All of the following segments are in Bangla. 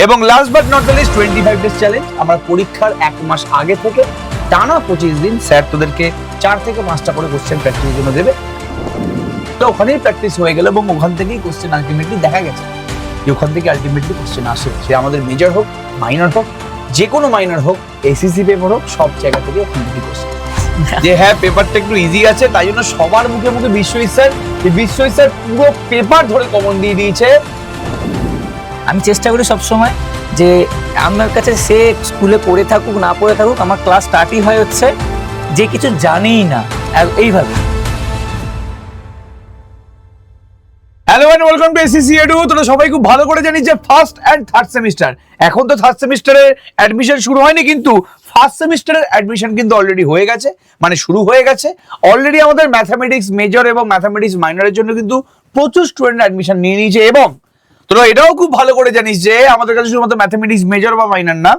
এবং last but not the least 25 days challenge. আমরা পরীক্ষার 1 মাস আগে থেকে টানা 25 দিন স্যার তোদেরকে 4 থেকে 5টা করে কোশ্চেন প্র্যাকটিসের জন্য দেবে। তো ওখানেই প্র্যাকটিস হয়ে গেল এবং ওখান থেকেই কোশ্চেন আলটিমেটলি দেখা গেছে যে ওখান থেকে আলটিমেটলি কোশ্চেন আসে, সে আমাদের মেজর হোক, মাইনর হোক, যে কোনো মাইনর হোক, এসএসসি পেপার হোক, সব জায়গা থেকে ওখান থেকে কোশ্চেন। যে হ্যাঁ পেপারটা একটু ইজি আছে, তাই জন্য সবার মুখে মুখে বিশ্বজিৎ স্যার পুরো পেপার ধরে কমন দিয়ে দিয়েছে। আমি চেষ্টা করি সবসময় যে আমার কাছে সে স্কুলে পড়ে থাকুক না পড়ে থাকুক, আমার ক্লাস স্টার্টই হয় হচ্ছে যে কিছু জানেই না এইভাবে। Hello and welcome to SSC Edu. তোমরা সবাই খুব ভালো করে জানিস যে ফার্স্ট এন্ড থার্ড সেমিস্টার, এখন তো থার্ড সেমিস্টারের অ্যাডমিশন শুরু হয়নি, কিন্তু ফার্স্ট সেমিস্টারের অ্যাডমিশন কিন্তু অলরেডি হয়ে গেছে, মানে শুরু হয়ে গেছে অলরেডি। আমাদের ম্যাথামেটিক্স মেজর এবং ম্যাথামেটিক্স মাইনরের জন্য কিন্তু প্রচুর স্টুডেন্ট অ্যাডমিশন নিয়ে নিয়েছে। এবং তোরা এটাও খুব ভালো করে জানিস যে আমাদের কাছে শুধুমাত্র ম্যাথামেটিক্স মেজর বা মাইনর না,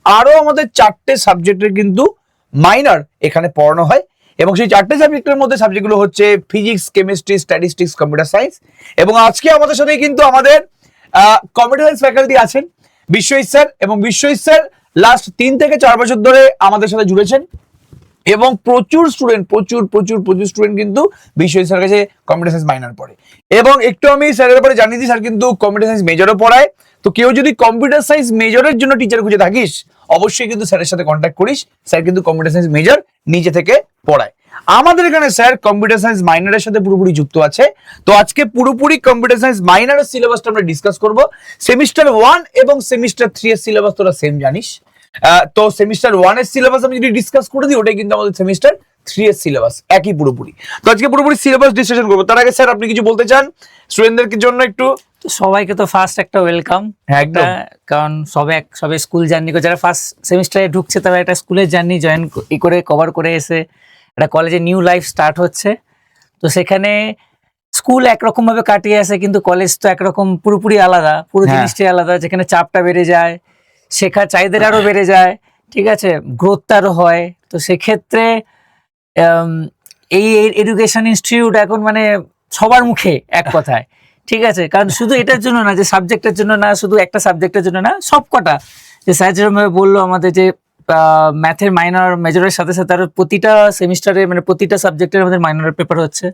আরো আমাদের 4টে সাবজেক্টের কিন্তু মাইনর এখানে পড়ানো হয়। এবং সেই 4টে সাবজেক্টের মধ্যে সাবজেক্টগুলো হচ্ছে physics, chemistry, statistics, computer science. এবং আজকে আমাদের সাথে কিন্তু আমাদের কম্পিউটার সায়েন্স ফ্যাকাল্টি আছেন বিশ্বজিৎ স্যার, এবং বিশ্বজিৎ স্যার লাস্ট 3 থেকে 4 বছর ধরে আমাদের সাথে জুড়েছেন এবং প্রচুর স্টুডেন্ট কিন্তু বিশ্বজিৎ স্যারের কাছে কম্পিউটার সায়েন্স মাইনর পড়ে। এবং একটু আমি স্যারের ব্যাপারে জানিয়ে দিই, স্যার কিন্তু কম্পিউটার সায়েন্স মেজরও পড়ায়। তো কেউ যদি কম্পিউটার সায়েন্স মেজরের জন্য টিচার খুঁজে থাকিস, অবশ্যই কিন্তু স্যারের সাথে কন্ট্যাক্ট করিস। স্যার কিন্তু কম্পিউটার সায়েন্স মেজর নিজে থেকে পড়ায়। আমাদের এখানে স্যার কম্পিউটার সায়েন্স মাইনরের সাথে পুরোপুরি যুক্ত আছে। তো আজকে পুরোপুরি কম্পিউটার সায়েন্স মাইনরের সিলেবাসটা আমরা ডিসকাস করব। সেমিস্টার 1 এবং সেমিস্টার 3 এর সিলেবাস তোরা সেম জানিস। তো সেমিস্টার 1 এর সিলেবাস আমি যদি ডিসকাস করে দিই, ওটাই কিন্তু আমাদের সেমিস্টার 3 এর সিলেবাস একই পুরোপুরি। তো আজকে পুরোপুরি সিলেবাস ডিসকাশন করব। তার আগে স্যার আপনি কিছু বলতে চান স্টুডেন্টদের জন্য একটু? তো সবাইকে তো ফার্স্ট একটা ওয়েলকাম, কারণ সবে স্কুল জার্নি করে, যারা ফার্স্ট সেমিস্টারে ঢুকছে তারা একটা স্কুলের জার্নি জয়েন করে কভার করে এসে একটা কলেজে নিউ লাইফ স্টার্ট হচ্ছে। তো সেখানে স্কুল একরকম ভাবে কাটিয়ে আসে, কিন্তু কলেজ তো একরকম পুরোপুরি আলাদা, পুরো জিনিসটাই আলাদা, যেখানে চাপটা বেড়ে যায়, শেখার চাহিদা আরো বেড়ে যায়, ঠিক আছে, গ্রোথটা আরো হয়। তো সেক্ষেত্রে এই এডুকেশন ইনস্টিটিউট এখন মানে সবার মুখে এক কথায়, ঠিক আছে, কারণ শুধু এটার জন্য না যে সাবজেক্টের জন্য না, শুধু একটা সাবজেক্টের জন্য না, সব কটা যে স্যার যেরকমভাবে বললো আমাদের যে ম্যাথের মাইনর মেজরের সাথে সাথে আরো প্রতিটা সেমিস্টারে মানে প্রতিটা সাবজেক্টের আমাদের মাইনরের পেপার হচ্ছে,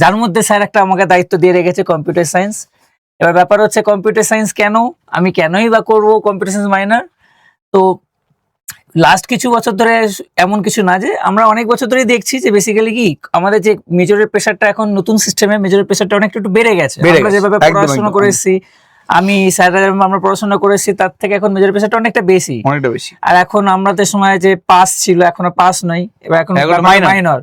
যার মধ্যে স্যার একটা আমাকে দায়িত্ব দিয়ে রেখেছে কম্পিউটার সায়েন্স। এবার ব্যাপার হচ্ছে কম্পিউটার সায়েন্স কেন, আমি কেনই বা করবো কম্পিউটার সায়েন্স মাইনর। তো লাস্ট কিছু বছর ধরে এমন কিছু না, যে আমরা অনেক বছর ধরেই দেখছি যে বেসিক্যালি কি আমাদের যে মেজরের প্রেশারটা এখন নতুন সিস্টেমে মেজরের প্রেশারটা অনেকটা একটু বেড়ে গেছে। আমরা যেভাবে পড়াশোনা করেছি, আমি স্যার আমরা পড়াশোনা করেছি, তার থেকে এখন মেজরের প্রেশারটা অনেকটা বেশি। আর এখন আমাদের সময় যে পাস ছিল, এখন পাস নয়, এবার এখন মাইনর,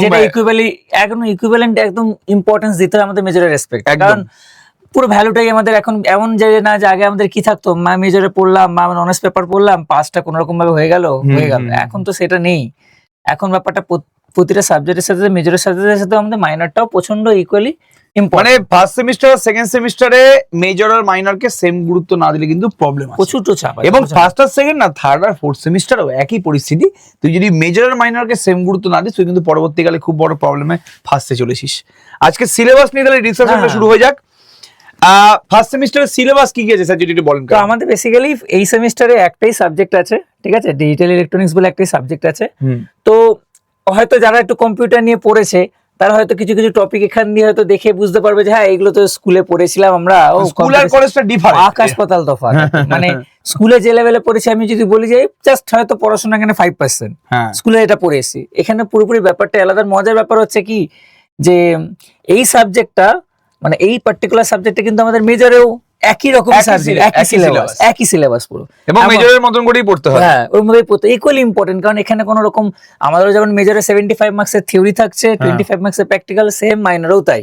যেটা ইকুইভ্যালেন্ট একদম ইম্পর্টেন্স দিতে হয় আমাদের মেজরের রেসপেক্ট। কারণ পুরো ভ্যালুটাই আমাদের এখন এমন যে না, যে আগে আমাদের কি থাকতো, মেজরে পড়লাম বা অনার্স পেপার পড়লাম, পাসটা কোন রকম ভাবে হয়ে গেল। এখন তো সেটা নেই। এখন ব্যাপারটা প্রতিটা সাবজেক্টের সাথে মেজরের সাথে সাথে আমাদের মাইনরটাও প্রচন্ড ইকুয়ালি ইম্পর্টেন্ট। মানে ফার্স্ট সেমিস্টার সেকেন্ড সেমিস্টারে মেজর আর মাইনরকে সেম গুরুত্ব না দিলে কিন্তু প্রবলেম আছে, প্রচুর চাপ। এবং ফার্স্ট আর সেকেন্ড না, থার্ড আর ফোর্থ সেমিস্টারও একই পরিস্থিতি। তুই যদি মেজর আর মাইনরকে সেম গুরুত্ব না দিস, তুই কিন্তু পরবর্তীকালে খুব বড় প্রবলেমে ফাঁসতে চলেছিস। আজকে সিলেবাস নিয়ে তাহলে ডিসকাশনটা শুরু হয়ে যাক। ফার্স্ট সেমিস্টারের সিলেবাস কি কি আছে স্যার যদি একটু বলেন? তো আমাদের বেসিক্যালি এই সেমিস্টারে একটাই সাবজেক্ট আছে, ঠিক আছে, ডিজিটাল ইলেকট্রনিক্স বলে একটাই সাবজেক্ট আছে। তো হয়তো যারা একটু কম্পিউটার নিয়ে পড়েছে তারা হয়তো কিছু কিছু টপিক এখান দিয়ে হয়তো দেখে বুঝতে পারবে যে হ্যাঁ এগুলো তো স্কুলে পড়েছিলাম আমরা। স্কুল আর কলেজটা ডিফারেন্ট, আকাশ পাতাল তফাৎ। মানে স্কুলে যে লেভেলে পড়েছি, আমি যদি বলি যে জাস্ট হয়তো পড়াশোনা এখানে 5%, স্কুলে এটা পড়েছি, এখানে পুরোপুরি ব্যাপারটা আলাদা। মজার ব্যাপার হচ্ছে কি, যে এই সাবজেক্টটা মানে এই পার্টিকুলার সাবজেক্টে কিন্তু আমাদের মেজরেও একই রকম সাবজেক্ট, একই সিলেবাস পুরো, এবং মেজরের মতন করেই পড়তে হয়। হ্যাঁ, ওর মধ্যেই পড়তে ইকুয়ালি ইম্পর্টেন্ট। কারণ এখানে কোনো রকম আমাদের যেমন মেজরে 75 মার্কসের থিওরি থাকছে, 25 মার্কসের প্র্যাকটিক্যাল, সেম মাইনরেও তাই।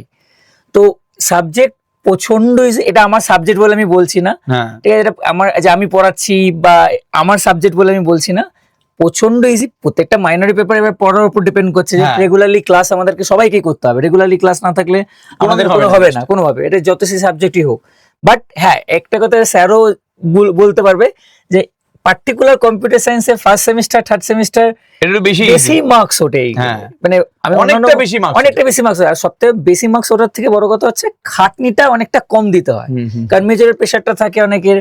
তো সাবজেক্ট প্রচন্ড, এটা আমার সাবজেক্ট বলে আমি বলছি না, ঠিক আছে, এটা আমার যে আমি পড়াচ্ছি বা আমার সাবজেক্ট বলে আমি বলছি না, প্রচন্ড ইজি। প্রত্যেকটা মাইনরি পেপার এবার পড়ার উপর ডিপেন্ড করছে যে রেগুলারলি ক্লাস আমাদেরকে সবাইকে করতে হবে। রেগুলারলি ক্লাস না থাকলে আমাদের কোনো হবে না কোনোভাবে, এটা যত সে সাবজেক্টই হোক। বাট হ্যাঁ, একটা কথা স্যারও বলতে পারবে যে পার্টিকুলার কম্পিউটার সায়েন্সে ফার্স্ট সেমিস্টার থার্ড সেমিস্টার একটু বেশি বেশি মার্কস ওঠে হ্যাঁ। মানে আমি অনেকটা বেশি marks অনেকটা বেশি মার্কস আর সবথেকে বেশি মার্কস ওঠার থেকে বড় কথা হচ্ছে খাটনিটা অনেকটা কম দিতে হয়, কারণ মেজরের প্রেশারটা থাকে অনেকের,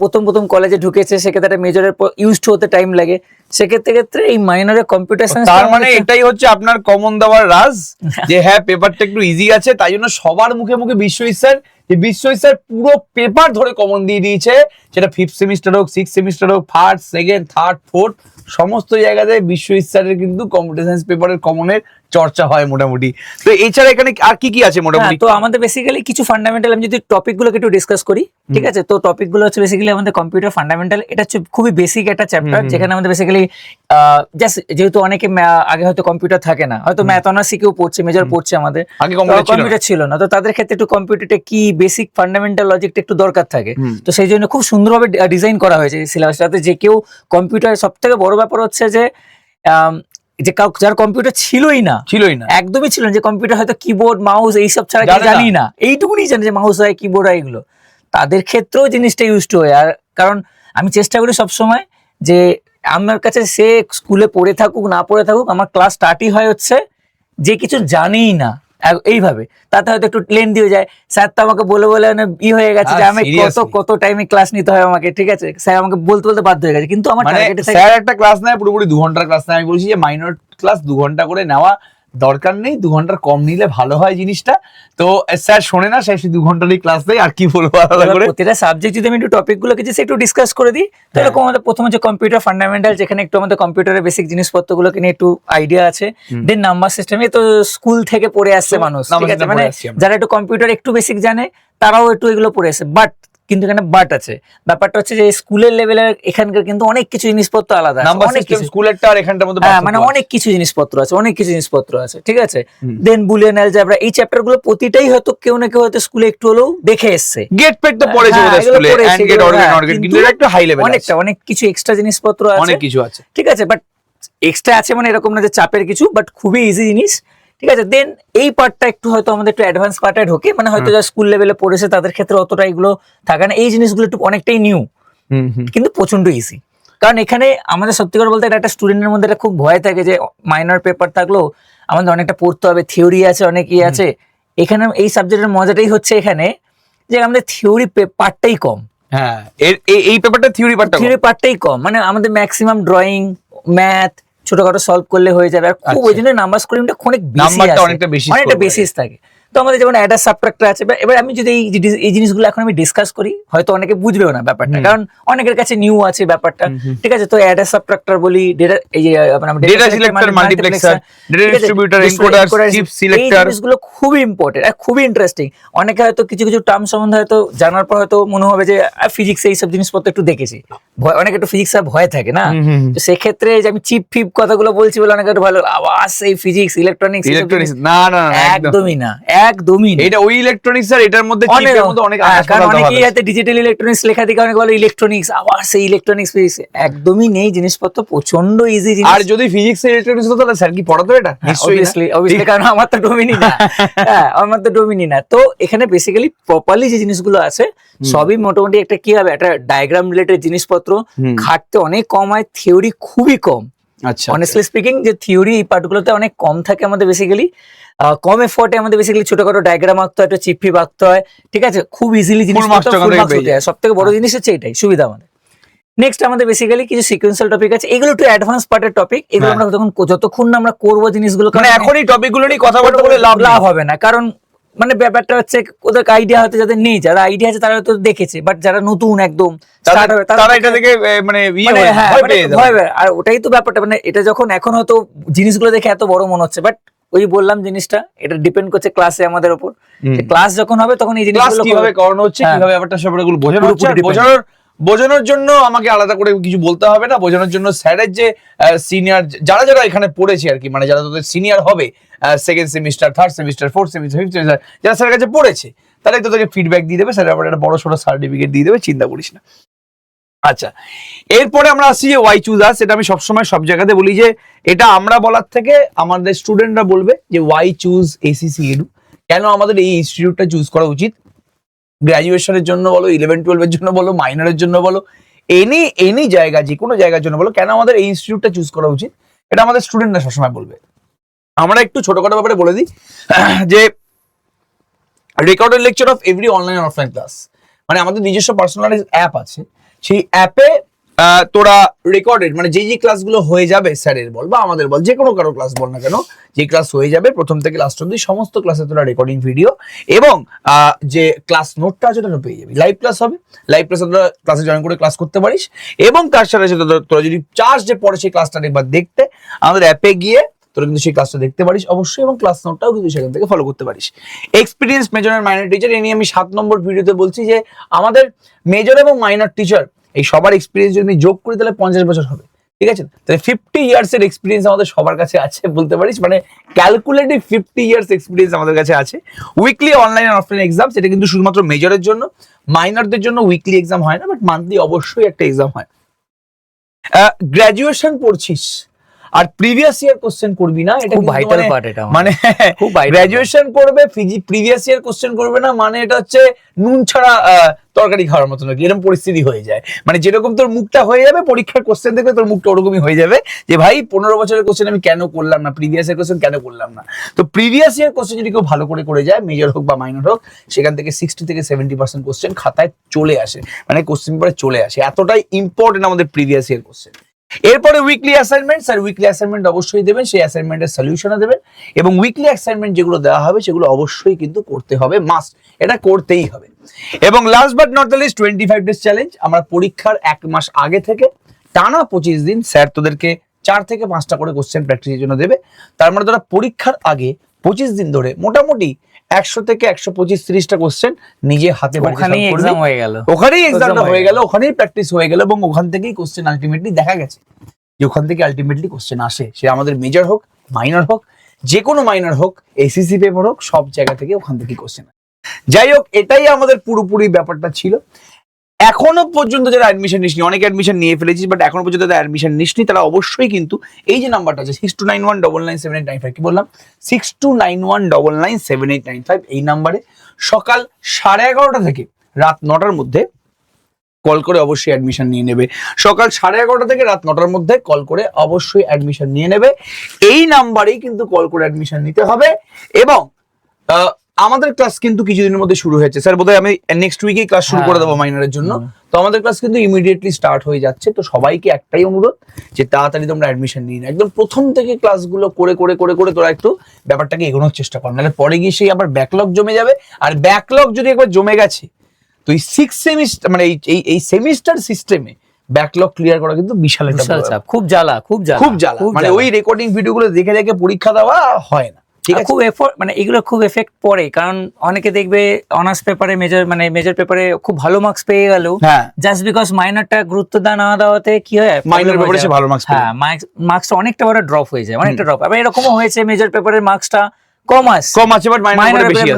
প্রথম প্রথম কলেজে ঢুকেছে সেক্ষেত্রে মেজরের ইউজড হতে টাইম লাগে, সেক্ষেত্রে এই মাইনরের কম্পিউটার সায়েন্স তার মানে এটাই হচ্ছে আপনার কমন দেওয়ার রাজ যে হ্যাঁ পেপারটা একটু ইজি আছে, তাই জন্য সবার মুখে মুখে বিশ্বজিৎ স্যার, যে বিশ্বজিৎ স্যার পুরো পেপার ধরে কমন দিয়ে দিয়েছে, সেটা ফিফথ সেমিস্টার হোক, সিক্স সেমিস্টার হোক, ফার্স্ট সেকেন্ড থার্ড ফোর্থ সমস্ত জায়গাতে বিশ্বজিৎ স্যারের কিন্তু কম্পিউটার সায়েন্স পেপারের কমনের চর্চা হয় মোটামুটি। তো এছাড়া এখানে আর কি কি আছে মোটামুটি? তো আমাদের বেসিক্যালি কিছু ফান্ডামেন্টাল, আমি যদি টপিক গুলোকে একটু ডিসকাস করি, ঠিক আছে, তো টপিক গুলো হচ্ছে বেসিক্যালি আমাদের কম্পিউটার ফান্ডামেন্টাল, এটা হচ্ছে খুবই বেসিক একটা চ্যাপ্টার, যেখানে আমাদের বেসিক্যালি জাস্ট যেহেতু অনেকে আগে হয়তো কম্পিউটার থাকে না, হয়তো ম্যাথ অনার্স কেউ পড়ছে, মেজর পড়ছে, আমাদের আগে কম্পিউটার ছিল না, তো তাদের ক্ষেত্রে একটু কম্পিউটারটা কি বেসিক ফান্ডামেন্টাল লজিকটা একটু দরকার থাকে, তো সেই জন্য খুব সুন্দরভাবে ডিজাইন করা হয়েছে সিলেবাসটাতে, যে কেউ কম্পিউটার, সব থেকে বড় ব্যাপার হচ্ছে যে যার কম্পিউটার ছিলই না, একদমই ছিল না, যে কম্পিউটার হয়তো কিবোর্ড মাউস এইসব ছাড়া কিছু জানি না, এইটুকুনি জানি যে মাউস হয়, কিবোর্ড হয়, এগুলো তাদের ক্ষেত্রেও জিনিসটা ইউজড হয়। আর কারণ আমি চেষ্টা করি সবসময় যে আমার কাছে সে স্কুলে পড়ে থাকুক না পড়ে থাকুক, আমার ক্লাস স্টার্টই হয় হচ্ছে যে কিছু জানিই না এইভাবে, তাতে হয়তো একটু লেন দিয়ে যায়, স্যার তো আমাকে বলে বলে হয়ে গেছে যে আমি কত টাইমে ক্লাস নিতে হয় আমাকে, ঠিক আছে, স্যার আমাকে বলতে বলতে বাধ্য হয়ে গেছে, কিন্তু আমার স্যার একটা ক্লাস নেয় পুরোপুরি 2 ঘন্টার ক্লাস নেয়, আমি বলছি যে মাইনর ক্লাস 2 ঘন্টা করে নেওয়া দরকার নেই, 2 ঘন্টার কম নিলে ভালো হয় জিনিসটা। তো স্যার শোনে না, স্যার 2 ঘন্টারই ক্লাস দেয়, আর কি বলবো আলাদা করে। প্রতিটা সাবজেক্ট যদি আমি একটু টপিক গুলোকে যে একটু ডিসকাস করে দিই, তাহলে আমাদের প্রথমে যে কম্পিউটার ফান্ডামেন্টাল, যেখানে একটু আমাদের কম্পিউটারের বেসিক জিনিসপত্র গুলোকে নিয়ে একটু আইডিয়া আছে, দেন নাম্বার সিস্টেমে তো স্কুল থেকে পড়ে আসছে মানুষ, ঠিক আছে, মানে যারা একটু কম্পিউটার একটু বেসিক জানে তারাও একটু এগুলো পড়ে আসে, বাট কিন্তু এখানে বাট আছে, ব্যাপারটা হচ্ছে যে স্কুলের লেভেলের এখানকার কিন্তু অনেক কিছু জিনিসপত্র আলাদা, অনেক কিছু স্কুলেরটা আর এখানটার মধ্যে মানে অনেক কিছু জিনিসপত্র আছে, ঠিক আছে, দেন বুলিয়ান অ্যালজেব্রা, এই চ্যাপ্টার গুলো প্রতিটাই হয়তো কেউ না কেউ হয়তো স্কুলে একটু হলেও দেখে এসছে, গেট পেট তো পড়েছে ওদের স্কুলে, এন্ড গেট অর্গান, কিন্তু এটা একটু হাই লেভেল, অনেক কিছু এক্সট্রা জিনিসপত্র আছে, অনেক কিছু আছে, ঠিক আছে, বাট এক্সট্রা আছে মানে এরকম না যে চাপের কিছু, বাট খুবই ইজি জিনিস, ঠিক আছে। দেন এই পার্টটা একটু হয়তো আমাদের একটু অ্যাডভান্স পার্টে ঢোকে, মানে হয়তো যারা স্কুল লেভেলে পড়েছে তাদের ক্ষেত্রে অতটা এগুলো থাকে না, এই জিনিসগুলো একটু অনেকটাই নিউ, কিন্তু প্রচন্ড ইজি, কারণ এখানে আমাদের সত্যি করে বলতে একটা স্টুডেন্টের মধ্যে একটা খুব ভয় থাকে যে মাইনর পেপার থাকলেও আমাদের অনেকটা পড়তে হবে, থিওরি আছে, অনেক ইয়ে আছে, এখানে এই সাবজেক্টের মজাটাই হচ্ছে এখানে যে আমাদের থিওরি পার্টটাই কম, হ্যাঁ এই পেপারটা থিওরি পার্টটাই কম, মানে আমাদের ম্যাক্সিমাম ড্রয়িং, ম্যাথ ছোটখাটো সলভ করলে হয়ে যাবে, আর খুব ওই জন্য নাম্বার স্কোরিংটা অনেকটা বেসিস থাকে। তো আমাদের যেমন অ্যাডার সাবট্রাক্টর আছে, এবার আমি যদি এই জিনিসগুলো এখন আমি ডিসকাস করি, হয়তো অনেকে বুঝবেও না ব্যাপারটা, কারণ অনেকের কাছে নিউ আছে ব্যাপারটা, ঠিক আছে, তো অ্যাডার সাবট্রাক্টর বলি, ডেটা, এই যে data selector, multiplexer, data distributor, encoder, chip selector, এই জিনিসগুলো খুবই ইম্পর্টেন্ট আর খুবই ইন্টারেস্টিং। অনেকে হয়তো কিছু কিছু টার্ম সম্বন্ধে হয়তো জানার পর হয়তো মনে হবে যে ফিজিক্স এই সব জিনিসপত্র একটু দেখেছি, অনেকে একটু ফিজিক্স ভয় থাকে না, তো সেক্ষেত্রে যে আমি চিপ ফিপ কথাগুলো বলছি বলে অনেকে একটু ভালো আওয়াজ, এই ফিজিক্স ইলেকট্রনিক্স না একদমই না। এটা ওই ইলেকট্রনিক্স আর এটার মধ্যে চিপের মধ্যে অনেক কারণ অনেকেই হয়তো ডিজিটাল ইলেকট্রনিক্স লেখা দিকে অনেকে বলে ইলেকট্রনিক্স, আবার সেই ইলেকট্রনিক্স ফিজিক্স একদমই নেই, জিনিসপত্র প্রচন্ড ইজি জিনিস। আর যদি ফিজিক্স এর ইলেকট্রনিক্স হতো তাহলে স্যার কি পড়াতো এটা? অবভিয়াসলি, কারণ আমার তো ডোমিনই না, আমার তো ডোমিনই না। তো এখানে বেসিক্যালি প্রপারলি যে জিনিসগুলো আছে সবই মোটামুটি একটা কি হবে, একটা ডায়াগ্রাম রিলেটেড জিনিসপত্র, খাটতে অনেক কম হয়, থিওরি খুবই কম। আচ্ছা, অনেস্টলি স্পিকিং যে থিওরি এই পার্টগুলোতে অনেক কম থাকে আমাদের, বেসিক্যালি কম এফোর্টে আমাদের বেসিক্যালি ছোটখাটো ডায়াগ্রাম আঁকতে হয়, একটা চিপফিপ আঁকতে হয়, ঠিক আছে, খুব ইজিলি জিনিস সব থেকে বড় জিনিস হচ্ছে এটাই সুবিধা আমাদের। নেক্সট আমাদের বেসিক্যালি কিছু সিকোয়েন্সিয়াল টপিক আছে, এগুলো একটু অ্যাডভান্স পার্টের টপিক, এগুলো আমরা যতক্ষণ না আমরা করবো জিনিসগুলো, মানে এখন এই টপিকগুলো নিয়ে কথা বলতে বলে লাভ হবে না, কারণ মানে ব্যাপারটা হচ্ছে ওদের আইডিয়া হয়তো যাদের নেই, যারা আইডিয়া আছে তারা হয়তো দেখেছে, বাট যারা নতুন একদম তারা এটা থেকে মানে ভয়, আর ওটাই তো ব্যাপারটা, মানে এটা যখন এখন হয়তো জিনিসগুলো দেখে এত বড় মনে হচ্ছে, বাট ওই বললাম জিনিসটা এটা ডিপেন্ড করছে ক্লাসে আমাদের উপর, ক্লাস যখন হবে তখন এই জিনিসগুলো কিভাবে করানো হচ্ছে, কিভাবে ব্যাপারটা সবগুলো বোঝানোর জন্য আমাকে আলাদা করে কিছু বলতে হবে না, বোঝানোর জন্য স্যারের যে সিনিয়র যারা যারা এখানে পড়েছে আর কি, মানে যারা তোদের সিনিয়র হবে second semester, third semester, fourth semester, fifth semester, যারা স্যারের কাছে পড়েছে তাহলে তোদেরকে ফিডব্যাক দিয়ে দেবে, স্যারের আবার একটা বড় সড়ো সার্টিফিকেট দিয়ে দেবে, চিন্তা করিস না। আচ্ছা, এরপরে আমরা আসছি যে ওয়াই চুজ আস। এটা আমি সবসময় সব জায়গাতে বলি যে এটা আমরা বলার থেকে আমাদের স্টুডেন্টরা বলবে যে ওয়াই চুজ এসিসি এডু, কেন আমাদের এই ইনস্টিটিউটটা চুজ করা উচিত, গ্র্যাজুয়েশনের জন্য বলো, 11-12 এর জন্য বলো, মাইনরের জন্য বলো, এনি জায়গা, যে কোনো জায়গার জন্য বলো, কেন আমাদের এই ইনস্টিটিউটটা চুজ করা উচিত, এটা আমাদের স্টুডেন্টরা সবসময় বলবে। আমরা একটু ছোটখাটো ব্যাপারে বলে দিই যে recorded lecture of every online আর অফলাইন ক্লাস, মানে আমাদের নিজস্ব পার্সোনালাইজ অ্যাপ আছে, সেই অ্যাপে তোরা রেকর্ডেড মানে যে ক্লাসগুলো হয়ে যাবে, স্যারের বল বা আমাদের বল, যে কোনো কারো ক্লাস বল না কেন, যে ক্লাস হয়ে যাবে প্রথম থেকে লাস্ট অব্দি সমস্ত ক্লাসে তোরা রেকর্ডিং ভিডিও এবং যে ক্লাস নোটটা আছে ওটা পেয়ে যাবি। লাইভ ক্লাস হবে, লাইভ ক্লাসে তোরা ক্লাসে জয়েন করে ক্লাস করতে পারিস, এবং তার সাথে সাথে তোরা যদি চাস যে পরে সেই ক্লাসটা একবার দেখতে, আমাদের অ্যাপে গিয়ে তোরা কিন্তু সেই ক্লাসটা দেখতে পারিস অবশ্যই, এবং ক্লাস নোটটাও কিন্তু সেখান থেকে ফলো করতে পারিস। এক্সপিরিয়েন্স মেজর আর মাইনর টিচার, এ নিয়ে আমি 7 নম্বর ভিডিওতে বলছি যে আমাদের মেজর এবং মাইনর টিচার এই সবার এক্সপিরিয়েন্স যদি যোগ করি তাহলে 50 বছর হবে, ঠিক আছে? তাহলে 50 ইয়ার্স এর এক্সপিরিয়েন্স আমাদের সবার কাছে আছে বলতে পারিস, মানে ক্যালকুলেটিভ 50 ইয়ার্স এক্সপিরিয়েন্স আমাদের কাছে আছে। উইকলি অনলাইন আর অফলাইন এক্সাম, সেটা কিন্তু শুধুমাত্র মেজরের জন্য, মাইনরদের জন্য উইকলি এক্সাম হয় না, বাট মান্থলি অবশ্যই একটা এক্সাম হয়। গ্র্যাজুয়েশন পড়ছিস আর প্রিভিয়াস ইয়ার কোশ্চেন করবি না, এটা খুব ভাইটাল পার্ট, এটা মানে খুব vital গ্র্যাজুয়েশন করবে প্রিভিয়াস ইয়ার কোশ্চেন করবে না, মানে এটা হচ্ছে নুন ছাড়া তরকারি খাওয়ার মতো নাকি, এরকম পরিস্থিতি হয়ে যায়। মানে যেরকম তোর মুখটা হয়ে যাবে পরীক্ষার কোশ্চেন দেখবে, তোর মুখটা ওরকমই হয়ে যাবে যে ভাই 15 বছরের কোশ্চেন আমি কেন করলাম না, প্রিভিয়াস ইয়ার কোশ্চেন কেন করলাম না। তো প্রিভিয়াস ইয়ার কোশ্চেন যদি কেউ ভালো করে যায়, মেজর হোক বা মাইনর হোক, সেখান থেকে 60 থেকে 70% কোশ্চেন খাতায় চলে আসে, মানে কোশ্চেন পেপারে চলে আসে, এতটাই ইম্পর্টেন্ট আমাদের প্রিভিয়াস ইয়ার কোশ্চেন। এরপরে weekly assignment, sir weekly assignment অবশ্যই দেবেন, সেই অ্যাসাইনমেন্টের সলিউশনও দেবেন, এবং উইকলি অ্যাসাইনমেন্ট যেগুলো দেওয়া হবে সেগুলো অবশ্যই কিন্তু করতে হবে, মাস্ট, এটা করতেই হবে। এবং last but not the least 25 days challenge, আমরা পরীক্ষার 1 মাস আগে থেকে টানা 25 দিন স্যার তোদেরকে 4 থেকে 5টা করে কোশ্চেন প্র্যাকটিসের জন্য দেবে। তার মানে তোরা পরীক্ষার আগে 25 দিন ধরে মোটামুটি 100 থেকে 125-30টা কোশ্চেন নিজে হাতে ওখানেই এক্সাম হয়ে গেল, ওখানেই এক্সামটা হয়ে গেল, ওখানেই প্র্যাকটিস হয়ে গেল, এবং ওখান থেকেই কোশ্চেন আলটিমেটলি দেখা গেছে যে ওখান থেকে আলটিমেটলি কোশ্চেন আসে, সে আমাদের মেজর হোক, মাইনর হোক, যে কোনো মাইনর হোক, এসিসি পেপার হোক, সব জায়গা থেকে ওখান থেকে কোশ্চেন। যাই হোক, এটাই আমাদের পুরোপুরি ব্যাপারটা ছিল। এখনো পর্যন্ত যারা অ্যাডমিশন নিসনি, অনেকে অ্যাডমিশন নিয়ে ফেলেছিস, বাট এখনো পর্যন্ত যারা অ্যাডমিশন নিসনি তারা অবশ্যই কিন্তু এই যে নাম্বারটা আছে 6291997895, কি বললাম 6291997895, এই নাম্বারে সকাল 11:30 থেকে রাত 9টার মধ্যে কল করে অবশ্যই অ্যাডমিশন নিয়ে নেবে। সকাল 11:30 থেকে রাত 9টার মধ্যে কল করে অবশ্যই অ্যাডমিশন নিয়ে নেবে, এই নাম্বারেই কিন্তু কল করে অ্যাডমিশন নিতে হবে। এবং আমাদের ক্লাস কিন্তু কিছুদিনের মধ্যে শুরু হয়েছে, স্যার বোধহয় আমি নেক্সট উইকেই ক্লাস শুরু করে দেবো মাইনরের জন্য, তো আমাদের ক্লাস কিন্তু ইমিডিয়েটলি স্টার্ট হয়ে যাচ্ছে। তো সবাইকে একটাই অনুরোধ যে তাড়াতাড়ি তোমরা অ্যাডমিশন নিয়ে নাও, একদম প্রথম থেকে ক্লাসগুলো করে করে করে করে তোরা একটু ব্যাপারটাকে এগোনোর চেষ্টা কর, নাহলে পরে গিয়ে সেই আবার ব্যাকলগ জমে যাবে, আর ব্যাকলগ যদি একবার জমে গেছে তো এই 6 সেমিস্টার মানে এই সেমিস্টার সিস্টেমে ব্যাকলগ ক্লিয়ার করা কিন্তু বিশাল একটা চাপ, খুব জ্বালা, মানে ওই রেকর্ডিং ভিডিওগুলো দেখে দেখে পরীক্ষা দেওয়া হয় না, ঠিক আছে? খুব এফোর্ট, মানে এগুলো খুব এফেক্ট পড়ে, কারণ অনেকে দেখবে অনার্স পেপারে মেজর পেপারে খুব ভালো মার্কস পেয়ে গেল, জাস্ট বিকজ মাইনরটা গুরুত্ব না দেওয়াতে কি হয়, মাইনর পেপারে সে ভালো মার্কস পায়, হ্যাঁ মার্কসটা অনেকটা বড় ড্রপ হয়ে যায়, অনেকটা ড্রপ। আবার এরকমও হয়েছে মেজর পেপারের মার্কসটা কম আছে বাট মাইনর বেশি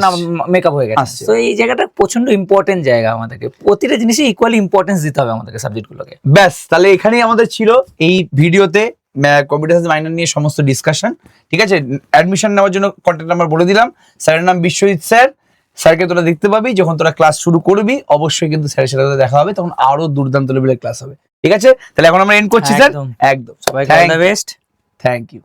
মেকআপ হয়ে গেছে। তো এই জায়গাটা প্রচন্ড ইম্পর্টেন্ট জায়গা, আমাদেরকে প্রতিটা জিনিসে ইকুয়ালি ইম্পর্টেন্স দিতে হবে আমাদেরকে সাবজেক্টগুলোকে। ব্যাস, তাহলে এখানেই আমাদের ছিল এই ভিডিওতে কম্পিউটার সায়েন্স মাইনর নিয়ে সমস্ত ডিসকাশন, ঠিক আছে? অ্যাডমিশন নেওয়ার জন্য কন্ট্যাক্ট নাম্বার বলে দিলাম, স্যারের নাম বিশ্বজিৎ স্যার, স্যারকে তোরা দেখতে পাবি যখন তোরা ক্লাস শুরু করবি, অবশ্যই কিন্তু স্যারের সাথে দেখা হবে, তখন আরো দুর্দান্ত লেভেলের ক্লাস হবে, ঠিক আছে? তাহলে এখন আমরা এন্ড করছি স্যার, একদম সবাইকে all the best, thank you.